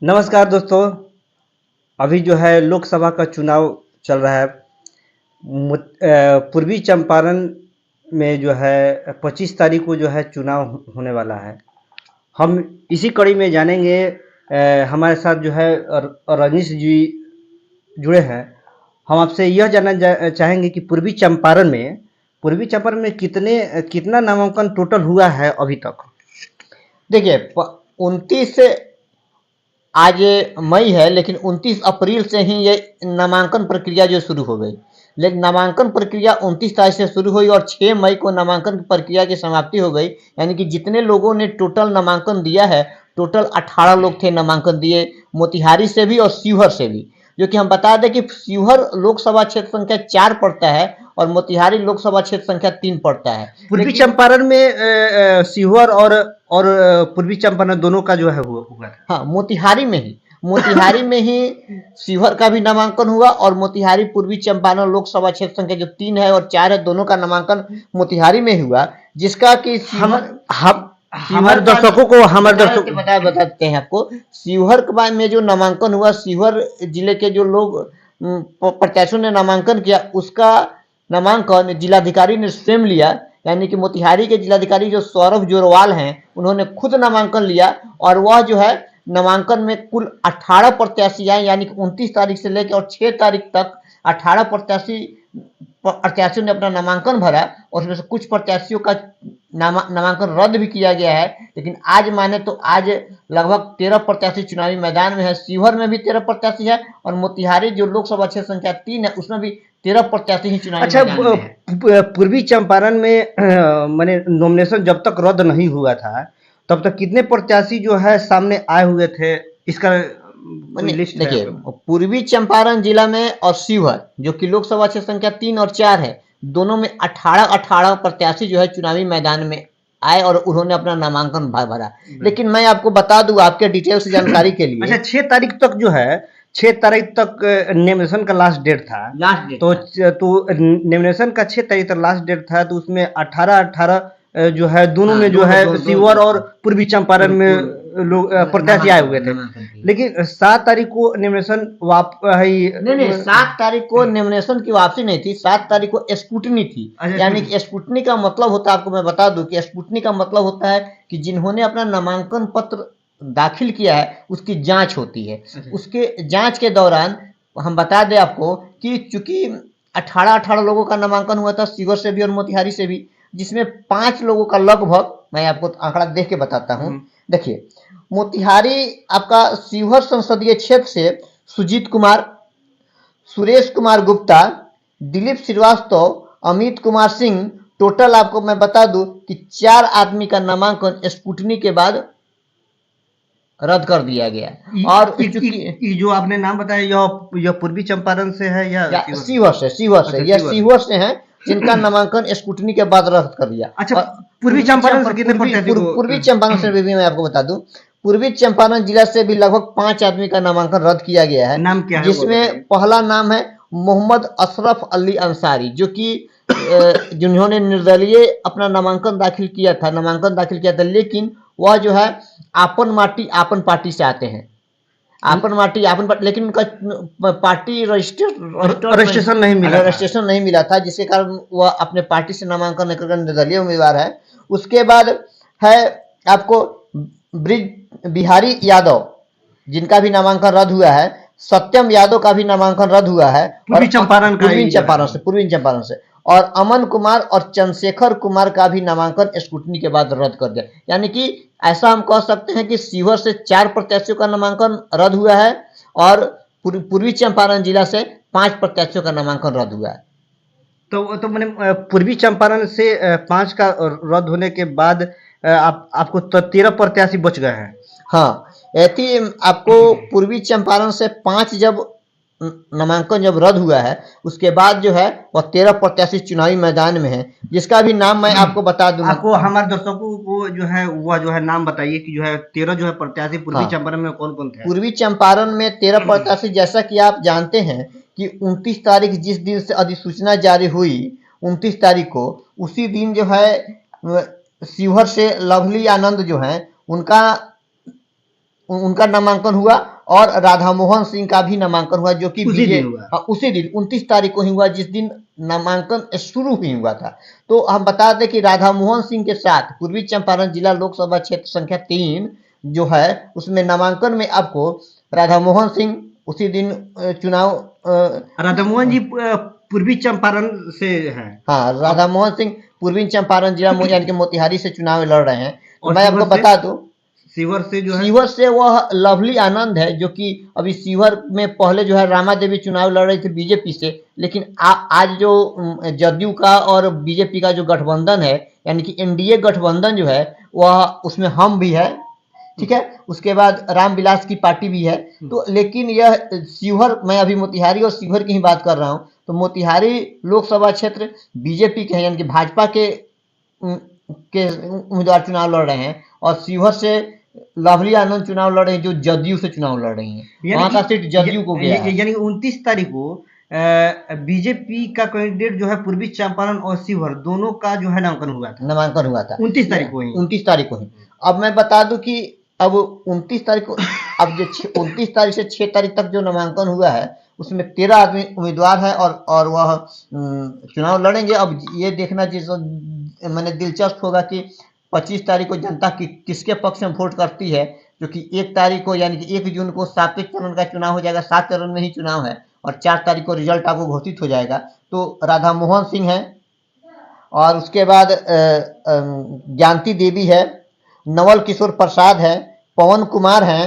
नमस्कार दोस्तों। अभी जो है लोकसभा का चुनाव चल रहा है। पूर्वी चंपारण में जो है 25 तारीख को जो है चुनाव होने वाला है। हम इसी कड़ी में जानेंगे। हमारे साथ जो है रजनीश जी जुड़े हैं। हम आपसे यह जानना चाहेंगे कि पूर्वी चंपारण में कितना नामांकन टोटल हुआ है अभी तक। देखिए 29 आज मई है, लेकिन 29 अप्रैल से ही ये नामांकन प्रक्रिया जो शुरू हो गई। लेकिन नामांकन प्रक्रिया 29 तारीख से शुरू हुई और 6 मई को नामांकन प्रक्रिया की समाप्ति हो गई। यानी कि जितने लोगों ने टोटल नामांकन दिया है, टोटल 18 लोग थे नामांकन दिए, मोतिहारी से भी और शिवहर से भी। जो कि हम बता दें कि शिवहर लोकसभा क्षेत्र संख्या 4 पड़ता है और मोतिहारी लोकसभा क्षेत्र संख्या 3 पड़ता है। पूर्वी चंपारण में शिवहर और पूर्वी चंपारण दोनों का जो है हुआ था। हाँ, मोतिहारी में ही शिवहर का भी नामांकन हुआ और मोतिहारी पूर्वी चंपारण लोकसभा क्षेत्र संख्या जो 3 है और 4 है, दोनों का नामांकन मोतिहारी में हुआ। जिसका कि हमारे दर्शकों को बताते हैं आपको। शिवहर में जो नामांकन हुआ, शिवहर जिले के जो लोग प्रत्याशियों ने नामांकन किया, उसका नामांकन जिलाधिकारी ने स्वयं लिया। यानी कि मोतिहारी के जिलाधिकारी जो सौरभ जोरवाल हैं, उन्होंने खुद नामांकन लिया और वह जो है नामांकन में कुल 18 प्रत्याशी आए। यानी कि 29 तारीख से लेकर और 6 तारीख तक 18 प्रत्याशियों ने अपना नामांकन भरा और उसमें से कुछ प्रत्याशियों का नामांकन रद्द भी किया गया है। लेकिन आज माने तो आज लगभग 13 प्रत्याशी चुनावी मैदान में है। शिवहर में भी 13 प्रत्याशी है और मोतिहारी जो लोकसभा क्षेत्र संख्या 3 है, उसमें भी 13 प्रत्याशी ही चुनावी मैदान में है। पूर्वी चंपारण में माने नॉमिनेशन जब तक रद्द नहीं हुआ था तब तक कितने प्रत्याशी जो है सामने आए हुए थे, इसका लिस्ट देखिए पूर्वी चंपारण जिला में और शिवहर जो कि लोकसभा क्षेत्र संख्या 3 और 4 है, दोनों में 18 प्रत्याशी जो है चुनावी मैदान में आए और उन्होंने अपना नामांकन भरा। लेकिन मैं आपको बता दूं आपके डिटेल से जानकारी के लिए। अच्छा, 6 तारीख तक जो है 6 तारीख तक नॉमिनेशन का लास्ट डेट था। तो नॉमिनेशन का 6 तारीख तक लास्ट डेट था, तो उसमें 18 जो है दोनों में जो है शिवहर और पूर्वी चंपारण में लोग प्रत्याशी आए हुए थे। लेकिन 7 तारीख को नॉमिनेशन नहीं 7 तारीख को नॉमिनेशन की वापसी नहीं थी, 7 तारीख को स्क्रूटनी थी। यानी कि स्क्रूटनी का मतलब होता है, आपको मैं बता दूं कि स्क्रूटनी का मतलब होता है कि जिन्होंने अपना नामांकन पत्र दाखिल किया है उसकी जांच होती है। उसके जांच के दौरान हम बता दें आपको कि चूंकि 18 लोगों का नामांकन हुआ था शिवहर से भी और मोतिहारी से भी, जिसमें 5 लोगों का लगभग, मैं आपको आंकड़ा देख के बताता हूं। देखिए मोतिहारी आपका शिवहर संसदीय क्षेत्र से सुजीत कुमार, सुरेश कुमार गुप्ता, दिलीप श्रीवास्तव, अमित कुमार सिंह, टोटल आपको मैं बता दूं कि 4 आदमी का नामांकन स्क्रूटनी के बाद रद्द कर दिया गया। और ये जो आपने नाम बताया यह पूर्वी चंपारण से है या शिवहर से है, जिनका नामांकन स्क्रूटनी के बाद रद्द कर दिया। अच्छा, पूर्वी चंपारण से कितने पूर्वी चंपारण से भी मैं आपको बता दूं, पूर्वी चंपारण जिला से भी लगभग 5 आदमी का नामांकन रद्द किया गया है। नाम क्या है? जिसमें पहला नाम है मोहम्मद अशरफ अली अंसारी, जो कि जिन्होंने निर्दलीय अपना नामांकन दाखिल किया था, लेकिन वह जो है आपन पार्टी से आते हैं। लेकिन उनका पार्टी रजिस्ट्रेशन नहीं मिला था, जिसके कारण वह अपने पार्टी से नामांकन नहीं कर निर्दलीय उम्मीदवार है। उसके बाद है आपको ब्रिज बिहारी यादव, जिनका भी नामांकन रद्द हुआ है। सत्यम यादव का भी नामांकन रद्द हुआ है पूर्वी चंपारण से। और अमन कुमार और चंद्रशेखर कुमार का भी नामांकन स्क्रूटनी के बाद रद्द कर दिया। यानी कि ऐसा हम कह सकते हैं कि शिवहर से 4 प्रत्याशियों का नामांकन रद्द हुआ है और पूर्वी चंपारण जिला से 5 प्रत्याशियों का नामांकन रद्द हुआ है। तो मैंने पूर्वी चंपारण से 5 का रद्द होने के बाद आपको 13 प्रत्याशी बच गए हैं। हाँ, ऐसी आपको पूर्वी चंपारण से 5 जब नामांकन जब रद्द हुआ है, उसके बाद जो है वह 13 प्रत्याशी चुनावी मैदान में है, जिसका भी नाम मैं आपको बता दूं। आपको हमारे दर्शकों को जो है नाम बताइए कि जो है 13 जो है प्रत्याशी पूर्वी चंपारण में कौन कौन थे? पूर्वी चंपारण में 13 प्रत्याशी, जैसा कि आप जानते हैं कि 29 तारीख जिस दिन से अधिसूचना जारी हुई, 29 तारीख को, उसी दिन जो है शिवहर से लवली आनंद जो है उनका नामांकन हुआ और राधा मोहन सिंह का भी नामांकन हुआ, जो कि उसी दिन हुआ। उसी दिन 29 तारीख को ही हुआ, जिस दिन नामांकन शुरू ही हुआ था। तो हम बता दें कि राधा मोहन सिंह के साथ पूर्वी चंपारण जिला लोकसभा क्षेत्र संख्या 3 जो है, उसमें नामांकन में आपको राधा मोहन सिंह उसी दिन चुनाव राधा मोहन जी पूर्वी चंपारण से हैं। हाँ, राधा मोहन सिंह पूर्वी चंपारण जिला यानी कि मोतिहारी से चुनाव लड़ रहे हैं। तो और मैं आपको बता दूं, सीवर से जो है, सीवर से वह लवली आनंद है, जो कि अभी सीवर में पहले जो है रामा देवी चुनाव लड़ रही थी बीजेपी से, लेकिन आज जो जदयू का और बीजेपी का जो गठबंधन है, यानी कि एनडीए गठबंधन जो है, वह उसमें हम भी है, ठीक है। उसके बाद रामविलास की पार्टी भी है। तो लेकिन यह शिवहर, मैं अभी मोतिहारी और शिवहर की ही बात कर रहा हूं, तो मोतिहारी लोकसभा क्षेत्र बीजेपी के हैं, यानी कि भाजपा के उम्मीदवार चुनाव लड़ रहे हैं, और शिवहर से लवली आनंद चुनाव लड़ रहे हैं, जो जदयू से चुनाव लड़ रही हैं। वहां का सीट जदयू को गया है। यानी 29 तारीख को बीजेपी का कैंडिडेट जो है पूर्वी चंपारण और शिवहर दोनों का जो है नामांकन हुआ था 29 तारीख को ही। 29 तारीख को ही। अब मैं बता दूं कि अब 29 तारीख को, अब जो 29 तारीख से 6 तारीख तक जो नामांकन हुआ है, उसमें 13 आदमी उम्मीदवार है, और वह चुनाव लड़ेंगे। अब ये देखना मैंने दिलचस्प होगा कि 25 तारीख को जनता किसके पक्ष में वोट करती है, जो कि 1 तारीख को यानी कि 1 जून को सातवें चरण का चुनाव हो जाएगा। 7 चरण में ही चुनाव है, और 4 तारीख को रिजल्ट आपको घोषित हो जाएगा। तो राधा मोहन सिंह है, और उसके बाद ज्ञानती देवी है, नवल किशोर प्रसाद है, पवन कुमार हैं,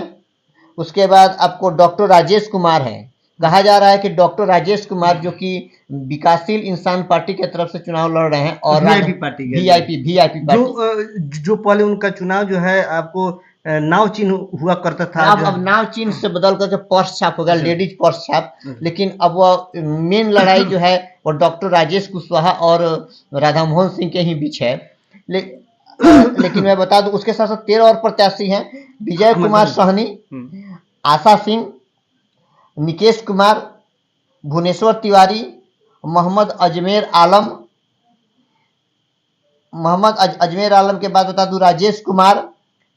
उसके बाद आपको डॉक्टर राजेश कुमार हैं। कहा जा रहा है कि डॉक्टर राजेश कुमार, जो कि विकासशील इंसान पार्टी की तरफ से चुनाव लड़ रहे हैं, और वीआईपी पार्टी पार्टी जो पहले उनका चुनाव जो है आपको नाव चिन्ह हुआ करता था, अब नाव चिन्ह से बदल करके पर्स छाप हो गया, लेडीज पर्स छाप। लेकिन अब वह मेन लड़ाई जो है वो डॉक्टर राजेश कुशवाहा और राधा मोहन सिंह के ही बीच है। लेकिन मैं बता दूं, उसके साथ साथ 13 और प्रत्याशी हैं। विजय कुमार सहनी, आशा सिंह, निकेश कुमार, भुवनेश्वर तिवारी, मोहम्मद अजमेर आलम के बाद बता दूं राजेश कुमार।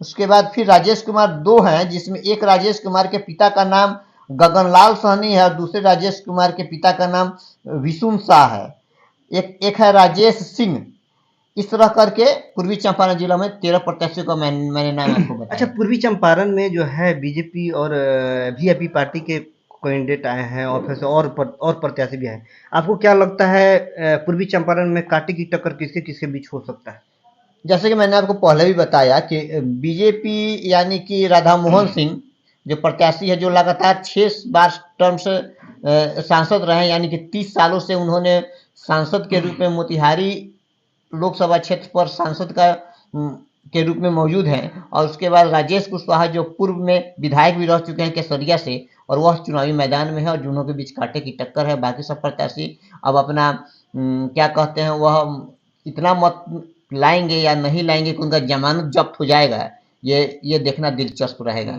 उसके बाद फिर राजेश कुमार 2 हैं, जिसमें एक राजेश कुमार के पिता का नाम गगनलाल सहनी है, और दूसरे राजेश कुमार के पिता का नाम विशुम शाह है। एक है राजेश सिंह। इस तरह करके पूर्वी चंपारण जिला में 13 प्रत्याशियों का मैंने नाम आपको बताया। अच्छा, पूर्वी चंपारण में जो है बीजेपी और वीआईपी पार्टी के कैंडिडेट आए हैं, और फिर से और प्रत्याशी भी हैं। आपको क्या लगता है पूर्वी चंपारण में कांटे की टक्कर किसके किसके बीच हो सकता है? जैसे कि मैंने आपको पहले भी बताया कि बीजेपी यानी कि राधा मोहन सिंह जो प्रत्याशी है, जो लगातार 6 बार टर्म से सांसद रहे, यानी कि 30 सालों से उन्होंने सांसद के रूप में मोतिहारी लोकसभा क्षेत्र पर सांसद के रूप में मौजूद हैं। और उसके बाद राजेश कुशवाहा, जो पूर्व में विधायक भी रह चुके हैं केसरिया से, और वह चुनावी मैदान में है, और दोनों के बीच कांटे की टक्कर है। बाकी सब प्रत्याशी अब अपना क्या कहते हैं, वह इतना मत लाएंगे या नहीं लाएंगे कि उनका जमानत जब्त हो जाएगा, ये देखना दिलचस्प रहेगा।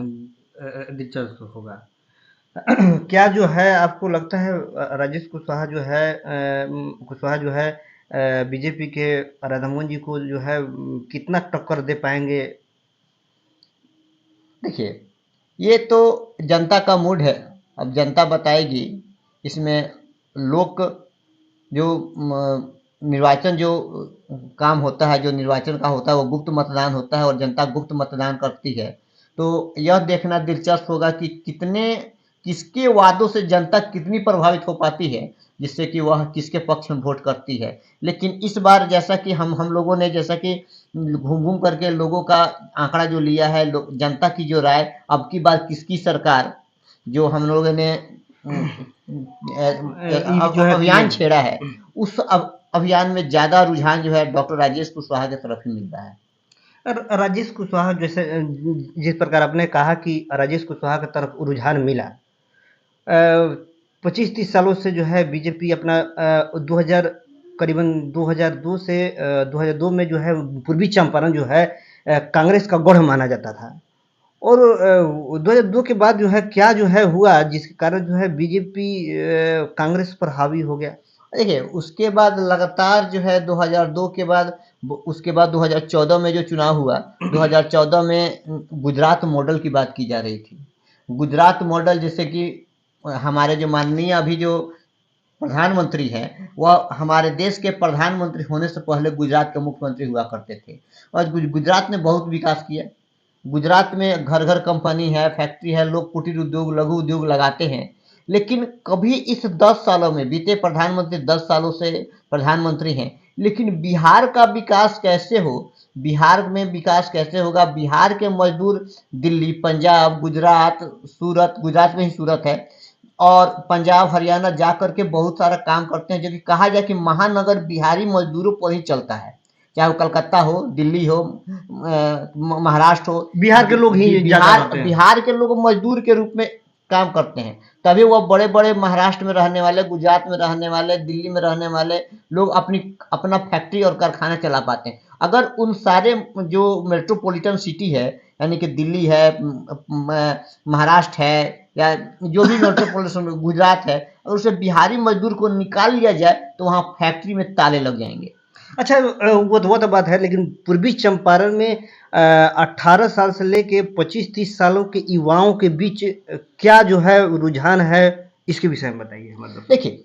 दिलचस्प होगा। क्या जो है आपको लगता है राजेश कुशवाहा जो है बीजेपी के राधा मोहन जी को जो है कितना टक्कर दे पाएंगे? देखिए, ये तो जनता का मूड है, अब जनता बताएगी। इसमें लोक जो निर्वाचन जो काम होता है, जो निर्वाचन का होता है, वो गुप्त मतदान होता है, और जनता गुप्त मतदान करती है। तो यह देखना दिलचस्प होगा कि किसके वादों से जनता कितनी प्रभावित हो पाती है, जिससे कि वह किसके पक्ष में वोट करती है। लेकिन इस बार जैसा कि हम लोगों ने जैसा कि घूम करके लोगों का आंकड़ा जो लिया है, जनता की जो राय, अब की बार किसकी सरकार, जो हम लोगों ने अभियान छेड़ा है, उस अभियान में ज्यादा रुझान जो है डॉक्टर राजेश कुशवाहा की तरफ ही मिल रहा है। राजेश कुशवाहा, जैसे जिस प्रकार आपने कहा कि राजेश कुशवाहा की तरफ रुझान मिला, 25-30 सालों से जो है बीजेपी अपना 2000 करीबन 2002 से 2002 में जो है पूर्वी चंपारण जो है कांग्रेस का गढ़ माना जाता था, और 2002 के बाद जो है क्या जो है हुआ, जिसके कारण जो है बीजेपी कांग्रेस पर हावी हो गया? देखिए, उसके बाद लगातार जो है 2002 के बाद, उसके बाद 2014 में जो चुनाव हुआ, 2014 में गुजरात मॉडल की बात की जा रही थी, गुजरात मॉडल, जैसे कि हमारे जो माननीय अभी जो प्रधानमंत्री हैं, वह हमारे देश के प्रधानमंत्री होने से पहले गुजरात के मुख्यमंत्री हुआ करते थे और गुजरात ने बहुत विकास किया। गुजरात में घर घर कंपनी है, फैक्ट्री है, लोग कुटीर उद्योग, लघु उद्योग लगाते हैं। लेकिन कभी इस 10 सालों में, बीते प्रधानमंत्री 10 सालों से प्रधानमंत्री हैं, लेकिन बिहार का विकास कैसे हो, बिहार में विकास कैसे होगा? बिहार के मजदूर दिल्ली, पंजाब, गुजरात, सूरत, गुजरात में ही सूरत है, और पंजाब, हरियाणा जा करके बहुत सारा काम करते हैं, जो कि कहा जाए कि महानगर बिहारी मजदूरों पर ही चलता है। चाहे वो कलकत्ता हो, दिल्ली हो, महाराष्ट्र हो, बिहार के लोग ही ज्यादा करते हैं। बिहार के लोग मजदूर के रूप में काम करते हैं। तभी वह बड़े बड़े महाराष्ट्र में रहने वाले, गुजरात में रहने वाले, दिल्ली में रहने वाले लोग अपना फैक्ट्री और कारखाना चला पाते हैं। अगर उन सारे जो मेट्रोपॉलिटन सिटी है, यानी कि दिल्ली है, महाराष्ट्र है, या जो भी मेट्रोपॉलिटन गुजरात है, और उसे बिहारी मजदूर को निकाल लिया जाए तो वहाँ फैक्ट्री में ताले लग जाएंगे। अच्छा, वो तो बात है, लेकिन पूर्वी चंपारण में 18 साल से लेके 25-30 सालों के युवाओं के बीच क्या जो है रुझान है, इसके विषय में बताइए। मतलब देखिए,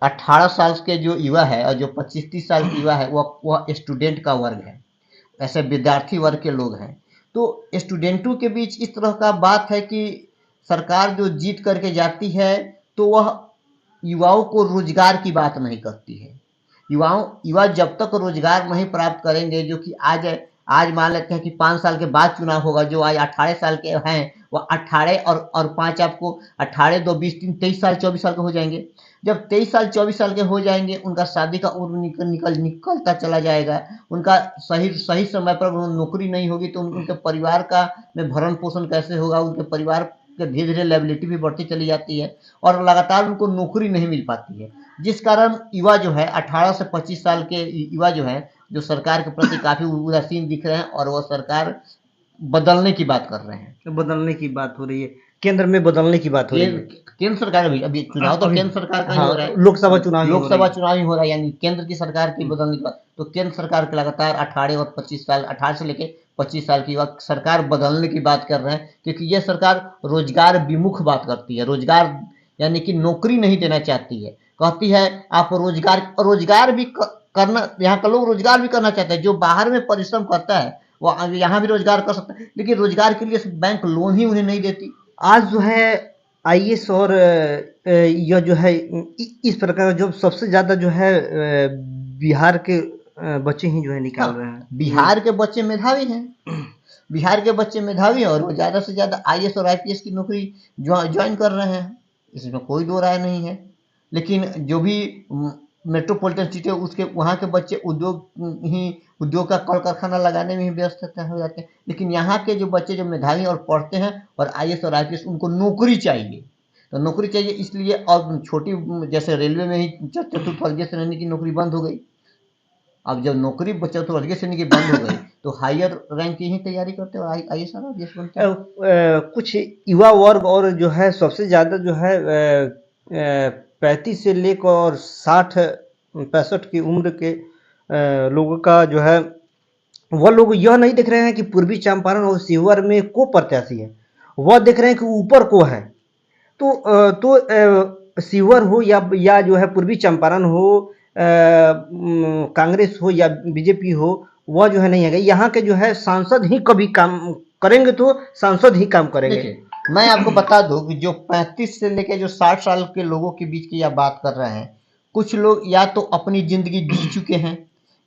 18 साल के जो युवा है और जो 25-30 साल के युवा है, वह स्टूडेंट का वर्ग है, ऐसे विद्यार्थी वर्ग के लोग हैं। तो स्टूडेंटों के बीच इस तरह का बात है कि सरकार जो जीत करके जाती है तो वह युवाओं को रोजगार की बात नहीं करती है। युवा जब तक रोजगार नहीं प्राप्त करेंगे, जो कि आज मान लेते हैं कि 5 साल के बाद चुनाव होगा, जो आज 18 साल के हैं वह 18 और 5 आपको 18, 2, 20, 3, 23 साल, 24 साल के हो जाएंगे। जब 23 साल 24 साल के हो जाएंगे, उनका शादी का उम्र निकलता चला जाएगा, उनका सही समय पर नौकरी नहीं होगी तो उनके परिवार का में भरण पोषण कैसे होगा, उनके परिवार के धीरे धीरे लायबिलिटी भी बढ़ती चली जाती है और लगातार उनको नौकरी नहीं मिल पाती है। जिस कारण युवा जो है 18 से 25 साल के युवा जो है, जो सरकार के प्रति काफी उदासीन दिख रहे हैं और वह सरकार बदलने की बात कर रहे हैं। बदलने की बात हो रही है, केंद्र में बदलने की बात हो रही है। केंद्र सरकार अभी चुनाव तो केंद्र सरकार का ही हो रहा है, लोकसभा चुनाव ही हो रहा है, यानी केंद्र की सरकार की बदलने की बात। तो केंद्र सरकार के लगातार 18 और 25 साल, 18 से लेके 25 साल की सरकार बदलने की बात कर रहे हैं, क्योंकि यह सरकार रोजगार विमुख बात करती है। रोजगार यानी कि नौकरी नहीं देना चाहती है, कहती है आप रोजगार भी करना, यहाँ का लोग रोजगार भी करना चाहते हैं। जो बाहर में परिश्रम करता है वो यहाँ भी रोजगार कर सकता है, लेकिन रोजगार के लिए बैंक लोन ही उन्हें नहीं देती। आज जो है आईएएस और यह जो है इस प्रकार जो सबसे ज्यादा जो है बिहार के बच्चे ही जो है निकाल रहे हैं। बिहार के बच्चे मेधावी हैं, बिहार के बच्चे मेधावी हैं और वो ज्यादा से ज्यादा आईएएस और आईपीएस की नौकरी ज्वाइन कर रहे हैं, इसमें कोई दो राय नहीं है। लेकिन जो भी मेट्रोपॉलिटन सिटी है, उसके वहाँ के बच्चे उद्योग का कल कारखाना लगाने में ही व्यस्त हो जाते हैं। लेकिन यहाँ के जो बच्चे जो मेधावी और पढ़ते हैं और आईएएस और आईपीएस, उनको नौकरी चाहिए, तो नौकरी चाहिए इसलिए, और छोटी जैसे रेलवे में ही चतुर्थवर्गीय श्रेणी की नौकरी बंद हो गई। अब जब नौकरी चतुर्थवर्गीय श्रेणी की बंद हो गई तो हायर रैंक की ही तैयारी करते हो, आईएएस और आईपीएस बनते हैं। कुछ युवा वर्ग और जो है सबसे ज्यादा जो है 35 से लेकर और 60-65 की उम्र के लोगों का जो है, वह लोग यह नहीं देख रहे हैं कि पूर्वी चंपारण और शिवहर में को प्रत्याशी है, वह देख रहे हैं कि ऊपर को है। तो शिवहर हो या जो है पूर्वी चंपारण हो, कांग्रेस हो या बीजेपी हो, वह जो है नहीं है। यहाँ के जो है सांसद ही कभी काम करेंगे तो सांसद ही काम करेंगे। मैं आपको बता दूं कि जो 35 से लेकर जो 60 साल के लोगों के बीच की आप बात कर रहे हैं, कुछ लोग या तो अपनी जिंदगी जी चुके हैं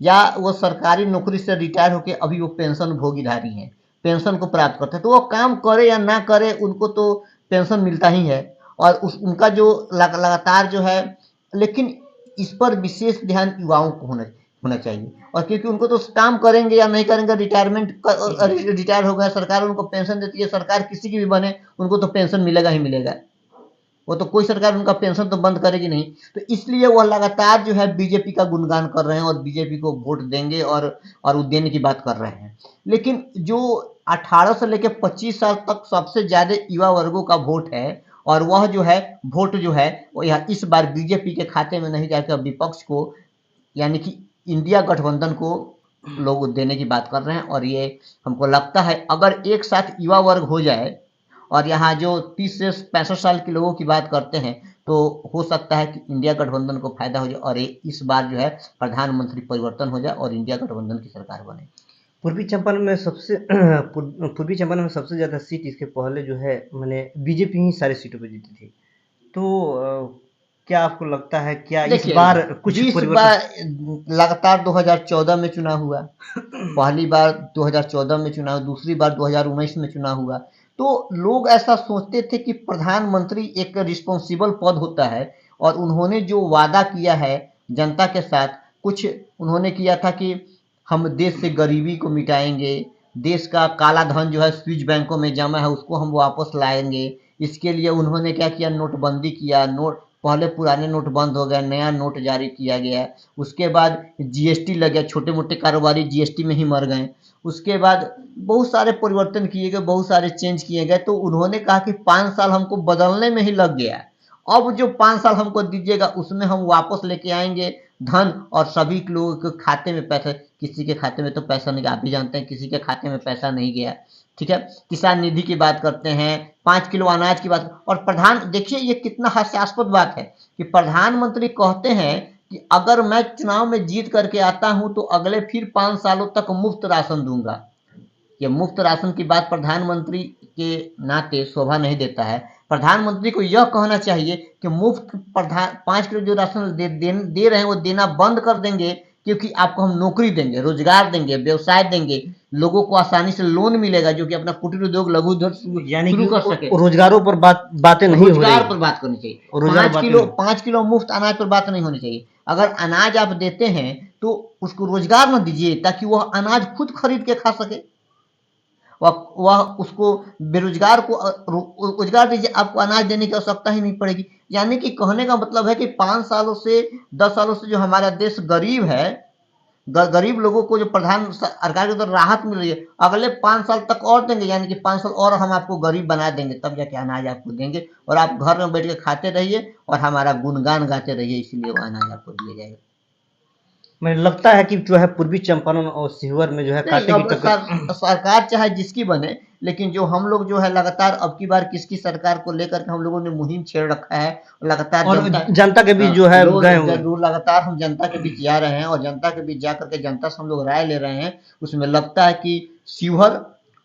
या वो सरकारी नौकरी से रिटायर होकर अभी वो पेंशन भोगीधारी हैं, पेंशन को प्राप्त करते हैं। तो वो काम करे या ना करे, उनको तो पेंशन मिलता ही है और उनका जो लगातार जो है, लेकिन इस पर विशेष ध्यान युवाओं को होना चाहिए। और क्योंकि उनको तो काम करेंगे या नहीं करेंगे, रिटायर हो गए, सरकार उनको पेंशन देती है, सरकार किसी की भी बने उनको तो पेंशन मिलेगा ही मिलेगा, वो तो कोई सरकार उनका पेंशन तो बंद करेगी नहीं। तो इसलिए वह लगातार जो है बीजेपी का गुणगान कर रहे हैं और बीजेपी को वोट देंगे और वो देने की बात कर रहे हैं। लेकिन जो 18 से लेकर 25 साल तक सबसे ज्यादा युवा वर्गों का वोट है, और वह जो है वोट जो है वो यह इस बार बीजेपी के खाते में नहीं जाकर विपक्ष को, यानी कि इंडिया गठबंधन को लोग देने की बात कर रहे हैं। और ये हमको लगता है अगर एक साथ युवा वर्ग हो जाए और यहाँ जो 30 से 65 साल के लोगों की बात करते हैं, तो हो सकता है कि इंडिया गठबंधन को फायदा हो जाए और इस बार जो है प्रधानमंत्री परिवर्तन हो जाए और इंडिया गठबंधन की सरकार बने। पूर्वी चंपारण में सबसे पूर्वी चंपारण में सबसे ज़्यादा सीट इसके पहले जो है मैंने बीजेपी ही सारी सीटों पे जीती थी। तो क्या आपको लगता है क्या इस बार कुछ इस परिवर्तन? बार लगातार 2014 में चुनाव हुआ, पहली बार 2014 में चुनाव, दूसरी बार 2019 में चुनाव हुआ। तो लोग ऐसा सोचते थे कि प्रधानमंत्री एक रिस्पॉन्सिबल पद होता है और उन्होंने जो वादा किया है जनता के साथ, कुछ उन्होंने किया था कि हम देश से गरीबी को मिटाएंगे, देश का काला धन जो है स्विस बैंकों में जमा है उसको हम वापस लाएंगे। इसके लिए उन्होंने क्या किया, नोटबंदी किया, नोट पहले पुराने नोट बंद हो गए, नया नोट जारी किया गया। उसके बाद जीएसटी लग गया, छोटे मोटे कारोबारी जीएसटी में ही मर गए। उसके बाद बहुत सारे परिवर्तन किए गए, बहुत सारे चेंज किए गए। तो उन्होंने कहा कि 5 साल हमको बदलने में ही लग गया, अब जो 5 साल हमको दीजिएगा उसमें हम वापस लेके आएंगे धन और सभी लोगों के खाते में पैसा। किसी के खाते में तो पैसा नहीं, आप भी जानते हैं किसी के खाते में पैसा नहीं गया। ठीक है, किसान निधि की बात करते हैं, 5 किलो अनाज की बात। और प्रधान देखिए ये कितना हास्यास्पद बात है कि प्रधानमंत्री कहते हैं कि अगर मैं चुनाव में जीत करके आता हूं तो अगले फिर 5 सालों तक मुफ्त राशन दूंगा। ये मुफ्त राशन की बात प्रधानमंत्री के नाते शोभा नहीं देता है। प्रधानमंत्री को यह कहना चाहिए कि मुफ्त 5 किलो जो राशन दे रहे हैं वो देना बंद कर देंगे, क्योंकि आपको हम नौकरी देंगे, रोजगार देंगे, व्यवसाय देंगे, लोगों को आसानी से लोन मिलेगा जो कि अपना कुटीर उद्योग, लघु उद्योग शुरू कर सके। रोजगारों पर बातें नहीं हो रही, रोजगार पर बात करनी चाहिए। 5 किलो मुफ्त अनाज पर बात नहीं होनी चाहिए। अगर अनाज आप देते हैं तो उसको रोजगार न दीजिए ताकि वह अनाज खुद खरीद के खा सके। वह उसको बेरोजगार को रोजगार दीजिए, आपको अनाज देने की आवश्यकता ही नहीं पड़ेगी। यानी कि कहने का मतलब है कि 5 सालों से 10 सालों से जो हमारा देश गरीब है, गरीब लोगों को जो प्रधान सरकार की तरफ राहत मिल रही है, अगले 5 साल तक और देंगे। यानी कि 5 साल और हम आपको गरीब बना देंगे, तब जाके अनाज आपको देंगे और आप घर में बैठ के खाते रहिए और हमारा गुणगान गाते रहिए, इसलिए वो अनाज आपको दिया जाएगा। मुझे लगता है कि जो है पूर्वी चंपारण और सीहोर में जो है कांटे की टक्कर सरकार चाहे जिसकी बने, लेकिन जो हम लोग जो है लगातार अब की बार किसकी सरकार को लेकर के हम लोगों ने मुहिम छेड़ रखा है। लगातार और जनता के बीच जो है गए हुए, लगातार हम जनता के बीच जा रहे हैं और जनता के बीच जा करके जनता से हम लोग राय ले रहे हैं। उसमें लगता है कि शिवहर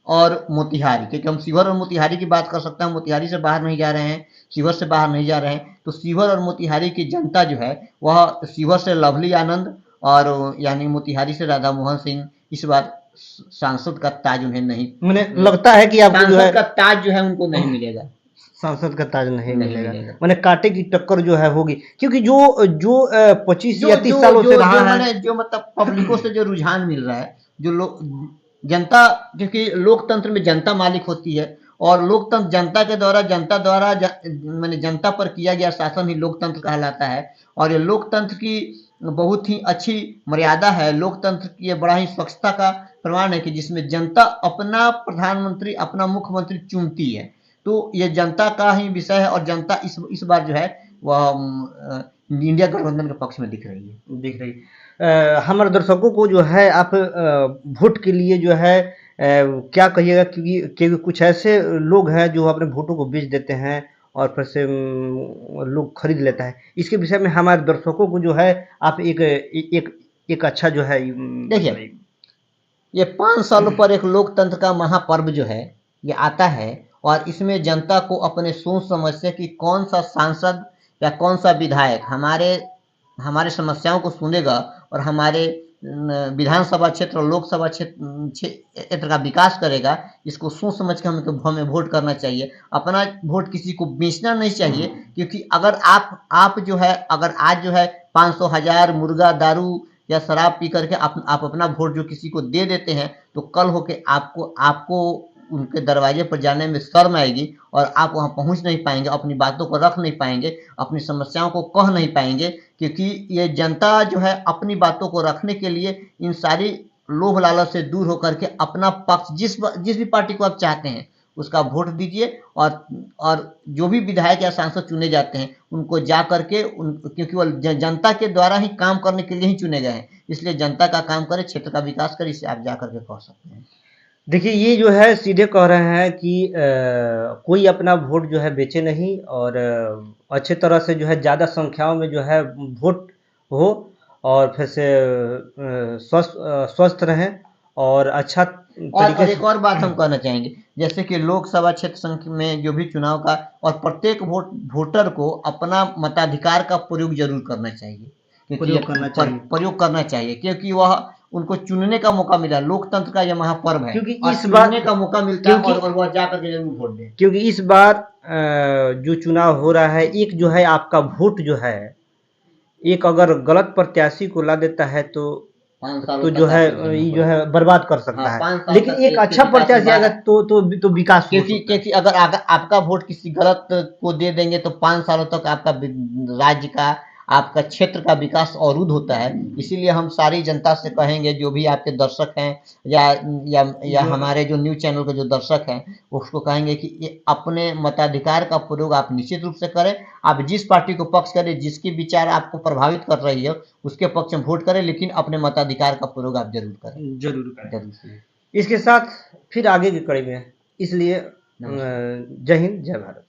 और मोतिहारी, क्योंकि हम शिवहर और मोतिहारी की बात कर सकते हैं, मोतिहारी से बाहर नहीं जा रहे हैं, शिवहर से बाहर नहीं जा रहे हैं। तो शिवहर और मोतिहारी की जनता जो है वह शिवहर से लवली आनंद और यानी मोतिहारी से राधा मोहन सिंह इस बार सांसद का ताज उन्हें नहीं, मुझे लगता है कि आपको जो है का ताज जो है उनको नहीं मिलेगा, सांसद का ताज नहीं मिलेगा। मैंने कांटे की टक्कर जो है होगी, क्योंकि जो 25 या 30 सालों से रहा है, जो मतलब पब्लिकों से जो रुझान मिल रहा है, जो लोग जनता, क्योंकि लोकतंत्र में जनता मालिक होती है और लोकतंत्र जनता के द्वारा, जनता द्वारा मैंने जनता पर किया गया शासन ही लोकतंत्र कहलाता है। और ये लोकतंत्र की बहुत ही अच्छी मर्यादा है। लोकतंत्र की ये बड़ा ही स्वच्छता का प्रमाण है कि जिसमें जनता अपना प्रधानमंत्री, अपना मुख्यमंत्री चुनती है। तो ये जनता का ही विषय है और जनता इस बार जो है वह इंडिया गठबंधन के पक्ष में दिख रही है। हमारे दर्शकों को जो है आप वोट के लिए जो है क्या कहिएगा, क्योंकि कुछ ऐसे लोग हैं जो अपने वोटों को बेच देते हैं और फिर से लोग खरीद लेता है। इसके विषय में हमारे दर्शकों को जो है आप एक अच्छा जो है, देखिए ये 5 सालों पर एक लोकतंत्र का महापर्व जो है ये आता है और इसमें जनता को अपने सोच समझ से कि कौन सा सांसद या कौन सा विधायक हमारे समस्याओं को सुनेगा और हमारे विधानसभा क्षेत्र और लोकसभा क्षेत्र का विकास करेगा, इसको सोच समझ के हमें वोट करना चाहिए। अपना वोट किसी को बेचना नहीं चाहिए, क्योंकि अगर आप जो है, अगर आज जो है 500 हजार मुर्गा दारू या शराब पी करके आप अपना वोट जो किसी को दे देते हैं, तो कल होके आपको उनके दरवाजे पर जाने में शर्म आएगी और आप वहां पहुंच नहीं पाएंगे, अपनी बातों को रख नहीं पाएंगे, अपनी समस्याओं को कह नहीं पाएंगे। क्योंकि ये जनता जो है अपनी बातों को रखने के लिए इन सारी लोभ लालच से दूर होकर के अपना पक्ष, जिस भी पार्टी को आप चाहते हैं उसका वोट दीजिए और जो भी विधायक या सांसद चुने जाते हैं उनको जा करके क्योंकि वो जनता के द्वारा ही काम करने के लिए ही चुने गए हैं, इसलिए जनता का काम करे, क्षेत्र का विकास करे, इसे आप जा करके कह सकते हैं। देखिए ये जो है सीधे कह रहे हैं कि कोई अपना वोट जो है बेचे नहीं और अच्छे तरह से जो है ज़्यादा संख्याओं में जो है वोट हो और फिर से स्वस्थ रहें और अच्छा और तरीके एक से। और बात हम कहना चाहेंगे, जैसे कि लोकसभा क्षेत्र संख्या में जो भी चुनाव का, और प्रत्येक वोटर को अपना मताधिकार का प्रयोग जरूर करना चाहिए, क्योंकि प्रयोग करना चाहिए क्योंकि वह उनको चुनने का मौका मिला। लोकतंत्र का यह महापर्व है, क्योंकि और इस बार चुनने का मौका मिलता है और वह जाकर के जरूर वोट दें। क्योंकि इस बार जो चुनाव हो रहा है, एक जो है आपका वोट जो है, एक अगर गलत प्रत्याशी को ला देता है तो जो है ये जो है बर्बाद कर सकता है। लेकिन एक अच्छा प्रत्याशी आएगा तो विकास हो सकता है। क्योंकि अगर आपका वोट किसी गलत को दे देंगे तो 5 सालों तक आपका राज्य का, आपका क्षेत्र का विकास अवरुद्ध होता है। इसीलिए हम सारी जनता से कहेंगे, जो भी आपके दर्शक हैं या हमारे जो न्यूज चैनल के जो दर्शक हैं, उसको कहेंगे कि ये अपने मताधिकार का प्रयोग आप निश्चित रूप से करें। आप जिस पार्टी को पक्ष करें, जिसकी विचार आपको प्रभावित कर रही है, उसके पक्ष में वोट करें, लेकिन अपने मताधिकार का प्रयोग आप जरूर करें। जरूर। इसके साथ फिर आगे की कड़ी में, इसलिए जय हिंद, जय भारत।